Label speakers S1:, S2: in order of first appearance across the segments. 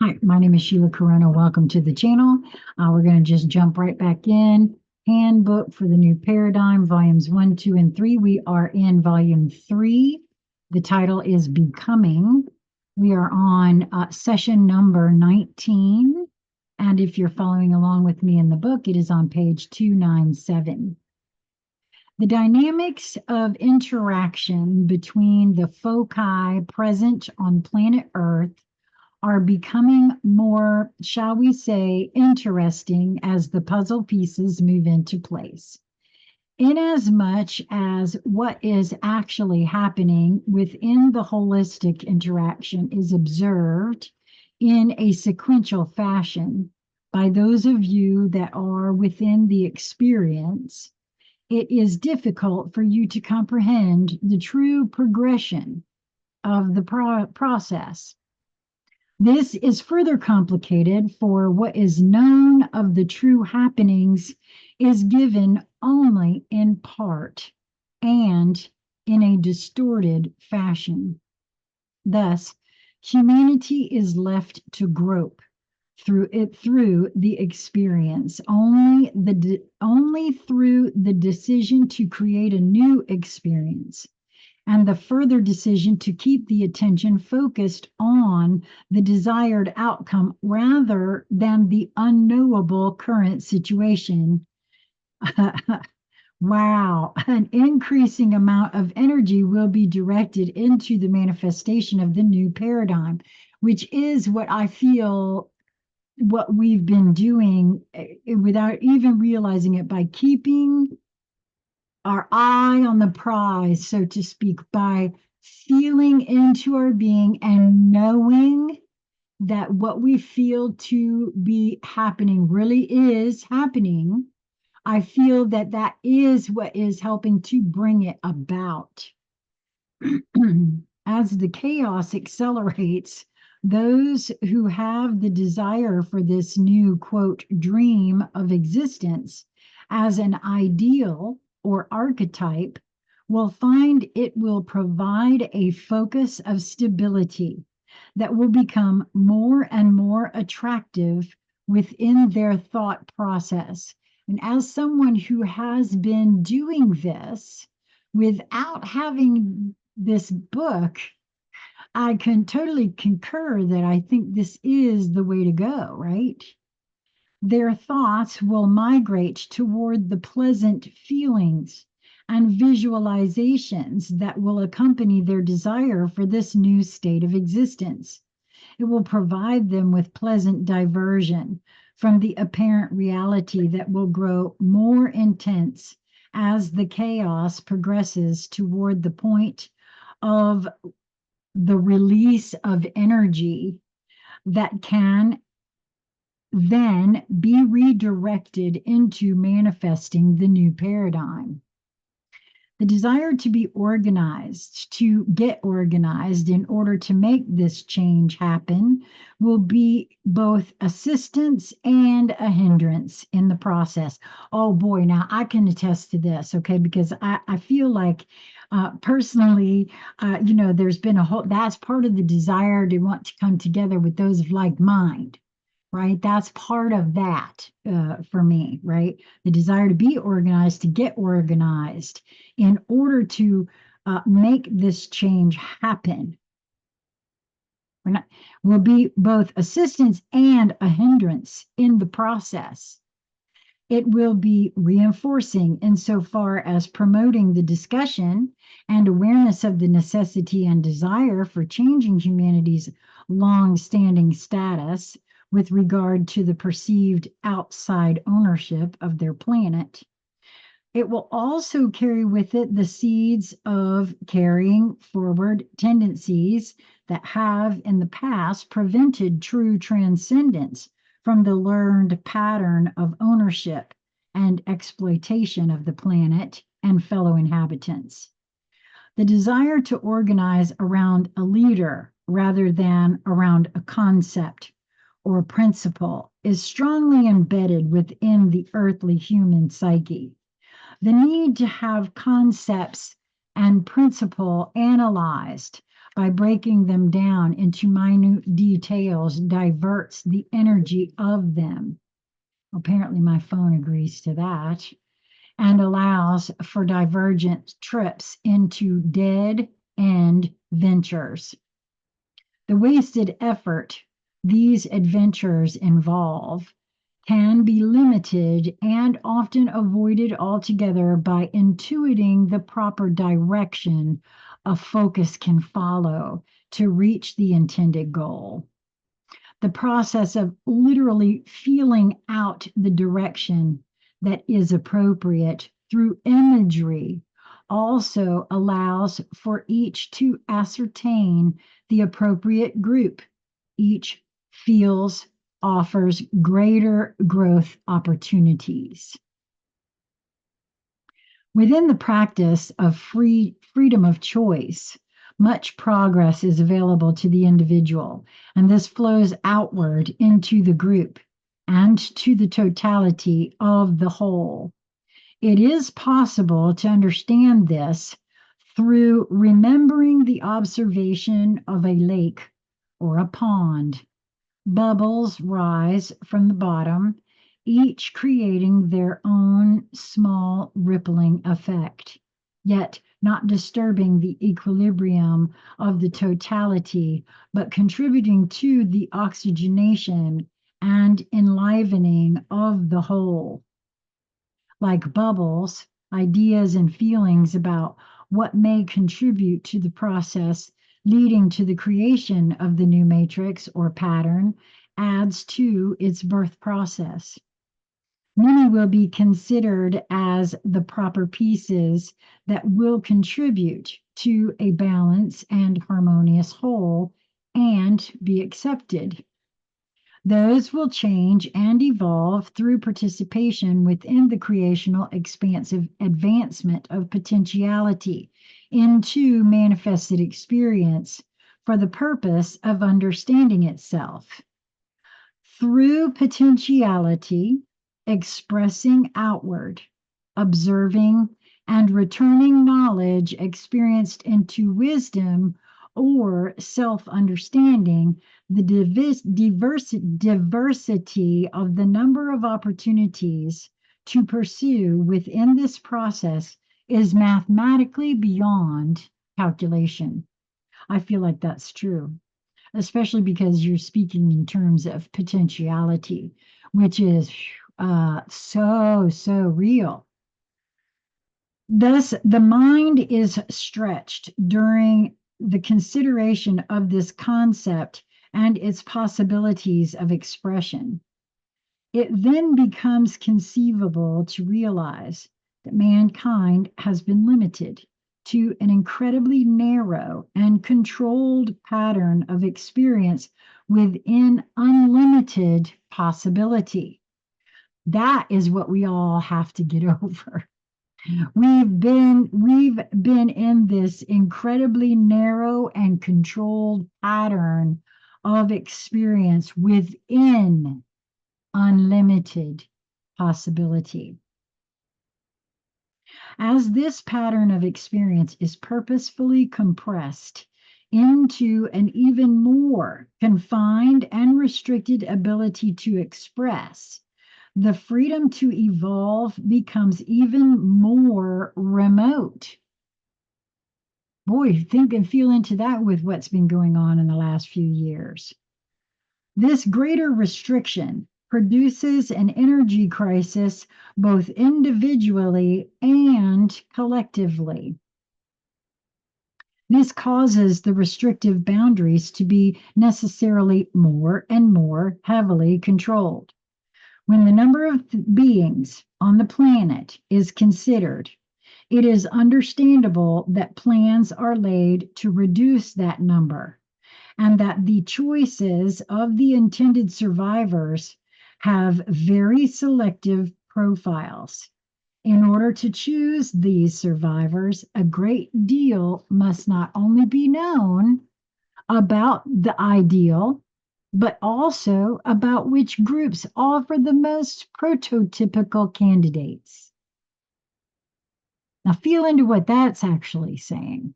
S1: Hi, my name is Sheila Corona. Welcome to the channel. We're going to just jump right back in. Handbook for the New Paradigm, volumes 1, 2, and 3. We are in volume 3. The title is Becoming. We are on session number 19. And if you're following along with me in the book, it is on page 297. The dynamics of interaction between the foci present on planet Earth are becoming more, shall we say, interesting as the puzzle pieces move into place. Inasmuch as what is actually happening within the holistic interaction is observed in a sequential fashion by those of you that are within the experience, it is difficult for you to comprehend the true progression of the process. This is further complicated, for what is known of the true happenings is given only in part and in a distorted fashion. Thus, humanity is left to grope through the experience only through the decision to create a new experience, and the further decision to keep the attention focused on the desired outcome rather than the unknowable current situation. Wow, an increasing amount of energy will be directed into the manifestation of the new paradigm, which is what I feel what we've been doing without even realizing it, by keeping our eye on the prize, so to speak, by feeling into our being and knowing that what we feel to be happening really is happening. I feel that that is what is helping to bring it about. As the chaos accelerates, those who have the desire for this new, quote, dream of existence as an ideal or archetype will find it will provide a focus of stability that will become more and more attractive within their thought process. And as someone who has been doing this without having this book, I can totally concur that I think this is the way to go, right? Their thoughts will migrate toward the pleasant feelings and visualizations that will accompany their desire for this new state of existence. It will provide them with pleasant diversion from the apparent reality that will grow more intense as the chaos progresses toward the point of the release of energy that can then be redirected into manifesting the new paradigm. The desire to be organized, to get organized in order to make this change happen, will be both assistance and a hindrance in the process. Oh boy, now I can attest to this, okay, because I feel like personally, there's been a whole, that's part of the desire to want to come together with those of like mind, right? That's part of that for me, right? The desire to be organized, to get organized in order to make this change happen. Will be both assistance and a hindrance in the process. It will be reinforcing insofar as promoting the discussion and awareness of the necessity and desire for changing humanity's long-standing status with regard to the perceived outside ownership of their planet. It will also carry with it the seeds of carrying forward tendencies that have in the past prevented true transcendence from the learned pattern of ownership and exploitation of the planet and fellow inhabitants. The desire to organize around a leader rather than around a concept or principle is strongly embedded within the earthly human psyche. The need to have concepts and principle analyzed by breaking them down into minute details, diverts the energy of them. Apparently, my phone agrees to that, and allows for divergent trips into dead end ventures. The wasted effort these adventures involve can be limited and often avoided altogether by intuiting the proper direction a focus can follow to reach the intended goal. The process of literally feeling out the direction that is appropriate through imagery also allows for each to ascertain the appropriate group. Each feels offers greater growth opportunities. Within the practice of freedom of choice, much progress is available to the individual, and this flows outward into the group and to the totality of the whole. It is possible to understand this through remembering the observation of a lake or a pond. Bubbles rise from the bottom, each creating their own small rippling effect, yet not disturbing the equilibrium of the totality, but contributing to the oxygenation and enlivening of the whole. Like bubbles, ideas and feelings about what may contribute to the process leading to the creation of the new matrix or pattern adds to its birth process. Many will be considered as the proper pieces that will contribute to a balanced and harmonious whole and be accepted. Those will change and evolve through participation within the creational expansive advancement of potentiality into manifested experience for the purpose of understanding itself. Through potentiality, expressing outward, observing, and returning knowledge experienced into wisdom or self-understanding, the diversity of the number of opportunities to pursue within this process is mathematically beyond calculation. I feel like that's true, especially because you're speaking in terms of potentiality, which is so real. Thus, the mind is stretched during the consideration of this concept and its possibilities of expression. It then becomes conceivable to realize that mankind has been limited to an incredibly narrow and controlled pattern of experience within unlimited possibility. That is what we all have to get over. We've been in this incredibly narrow and controlled pattern of experience within unlimited possibility. As this pattern of experience is purposefully compressed into an even more confined and restricted ability to express, the freedom to evolve becomes even more remote. Boy, think and feel into that with what's been going on in the last few years. This greater restriction produces an energy crisis both individually and collectively. This causes the restrictive boundaries to be necessarily more and more heavily controlled. When the number of beings on the planet is considered, it is understandable that plans are laid to reduce that number, and that the choices of the intended survivors have very selective profiles. In order to choose these survivors, a great deal must not only be known about the ideal, but also about which groups offer the most prototypical candidates. Now, feel into what that's actually saying.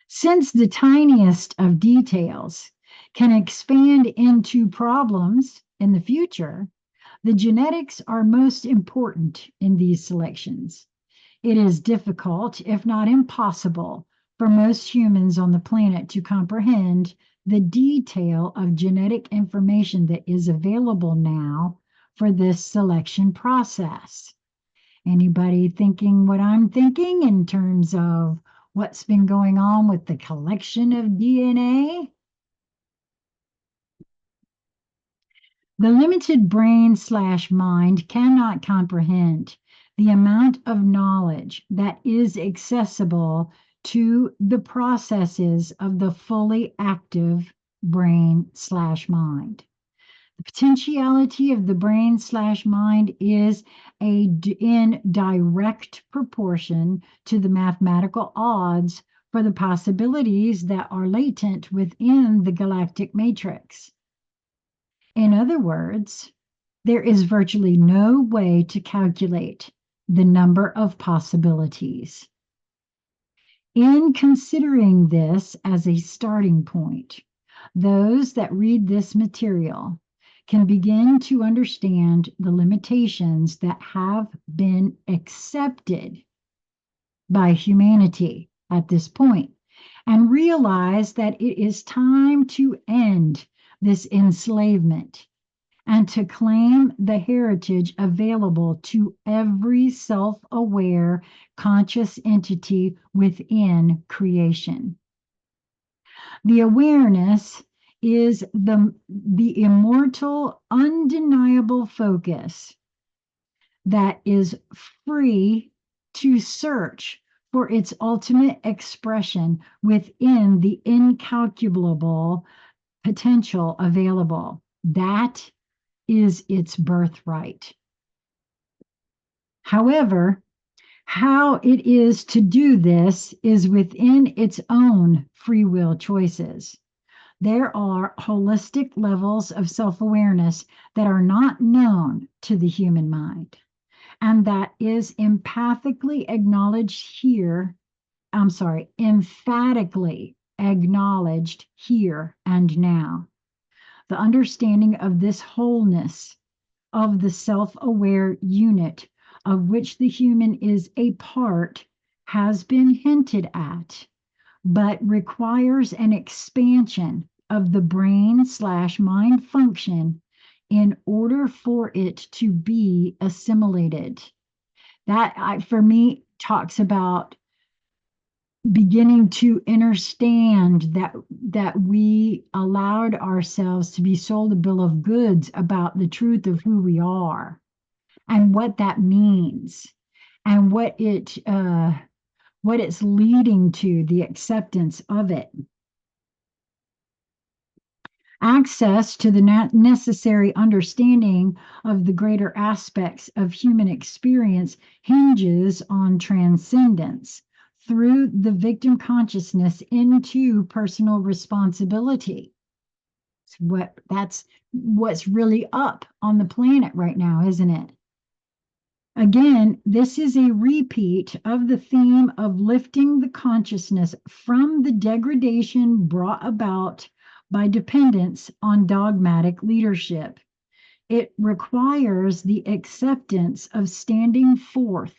S1: Since the tiniest of details can expand into problems in the future, the genetics are most important in these selections. It is difficult, if not impossible, for most humans on the planet to comprehend the detail of genetic information that is available now for this selection process. Anybody thinking what I'm thinking in terms of what's been going on with the collection of DNA? The limited brain/mind cannot comprehend the amount of knowledge that is accessible to the processes of the fully active brain/mind. The potentiality of the brain/mind is in direct proportion to the mathematical odds for the possibilities that are latent within the galactic matrix. In other words, there is virtually no way to calculate the number of possibilities. In considering this as a starting point, those that read this material can begin to understand the limitations that have been accepted by humanity at this point and realize that it is time to end this enslavement and to claim the heritage available to every self-aware conscious entity within creation. The awareness is the immortal, undeniable focus that is free to search for its ultimate expression within the incalculable potential available. That is its birthright. However, how it is to do this is within its own free will choices. There are holistic levels of self-awareness that are not known to the human mind, and that is emphatically acknowledged here and now. The understanding of this wholeness of the self-aware unit of which the human is a part has been hinted at, but requires an expansion of the brain/mind function in order for it to be assimilated. That, for me, talks about beginning to understand that we allowed ourselves to be sold a bill of goods about the truth of who we are and what that means and what it's leading to, the acceptance of it. Access to the necessary understanding of the greater aspects of human experience hinges on transcendence through the victim consciousness into personal responsibility. That's what's really up on the planet right now, isn't it? Again, this is a repeat of the theme of lifting the consciousness from the degradation brought about by dependence on dogmatic leadership. It requires the acceptance of standing forth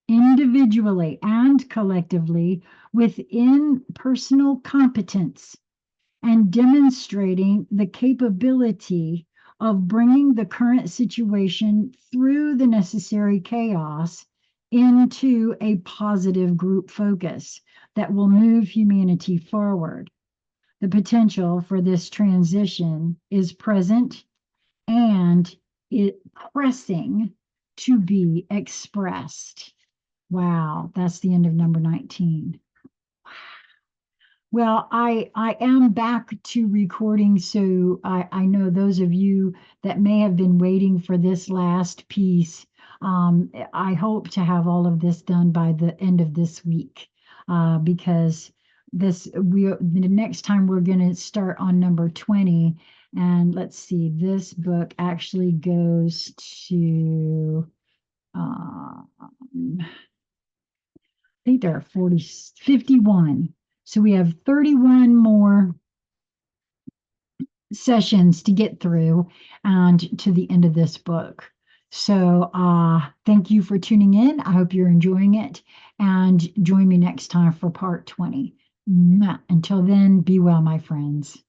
S1: individually and collectively within personal competence and demonstrating the capability of bringing the current situation through the necessary chaos into a positive group focus that will move humanity forward. The potential for this transition is present and it pressing to be expressed. Wow, that's the end of number 19. Well, I am back to recording, so I know those of you that may have been waiting for this last piece. I hope to have all of this done by the end of this week, because the next time we're going to start on number 20, and let's see, this book actually goes to I think there are 51. So we have 31 more sessions to get through and to the end of this book. So thank you for tuning in. I hope you're enjoying it, and join me next time for part 20. Until then, be well, my friends.